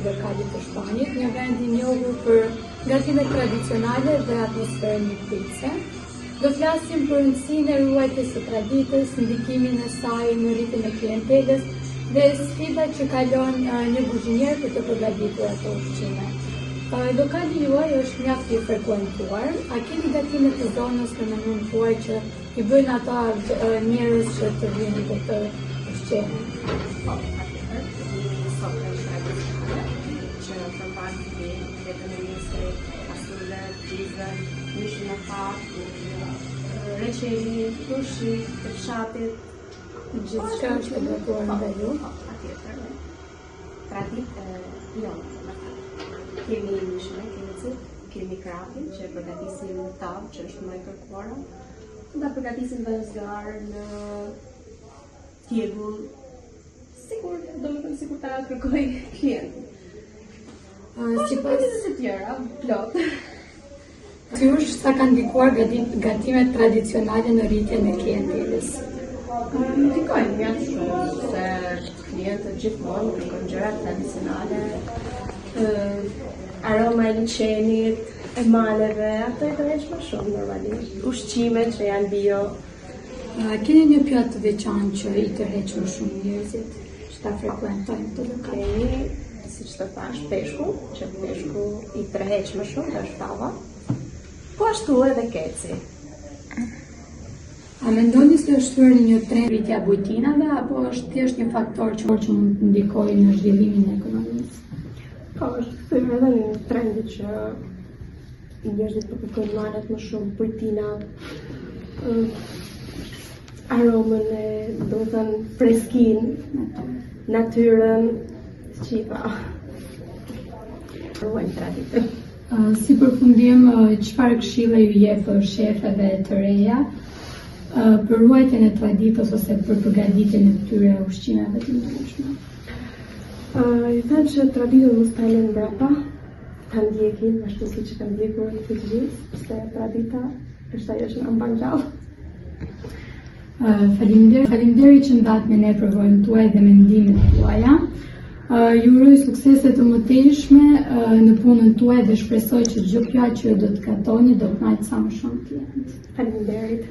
lokalit të Shpanjit, një vend i njohur për gatimet tradicionale dhe atmosferën miktëse. Do flasim për rëndësinë e ruajtjes së traditës, ndikimin e saj në rritjen e klientelës dhe sfidat që kalon një kuzhinier për të përgatitur ato ushqime. Lokali juaj është mjaft i frekuentuar. A keni gatime të zonës në mënyrën tuaj që i bëjnë ata njerëz që të vinë për të ushqime? Po, patjetër. Sopra tradicionale që përmban vetëm nisë, fasole, pizza, mishin e fatë, reçeli, turshi, të fshatit, Gjithçka është gatuar nga ju? Po, patjetër. Traditë jonë. Kemi mishin e kecit, kemi krapin që përgatisim në tavë, që është më e kërkuara. Da përgatisim dhe në zjarë, në tjegull, sikur ta kërkoj klientin. Sipas të tjera, plot. Tyush, sa kanë ndikuar gatimet tradicionale në rritjen e klientelës? Ndikojnë mjaft shumë, se klientët gjithmonë kërkojnë gjëra tradicionale, aroma e liçenit, e maleve, ato i tërheq më shumë normalisht. Ushqimet që janë bio. Keni një pjatë të veçantë që i tërheq më shumë njerëzit që ta frekuentojnë të lokal? Kemi, siç të thash, peshku, që peshku i tërheq më shumë dhe është tava. Po ashtu edhe keci. A mendoni se është hyrë një trend rritja bujtinave apo është thjesht një faktor që mund të ndikojë në zhvillimin e ekonomisë? Po, është thyrë edhe një trendi që njerëzit po kërkojnë marrët më shumë bujtina, aromën e, domethënë, freskinë, natyrën, qipa. Ruajnë traditën. Si përfundim, çfarë këshille ju jep shefeve të reja për ruajtjen e traditës ose për përgatitjen e këtyre ushqimeve të ndryshme? I them që traditën mos ta lënë mbrapa, ta ndjekin, ashtu siç ka ndjekur të gjithë, se tradita është ajo që na mban gjallë. Faleminderit që ndat me ne provojën tuaj dhe mendimet tuaja. Ju uroj suksese të mëtejshme në punën tuaj dhe shpresoj që çdo pjatë që do të gatoni do kënaqë sa më shumë klientë. Faleminderit.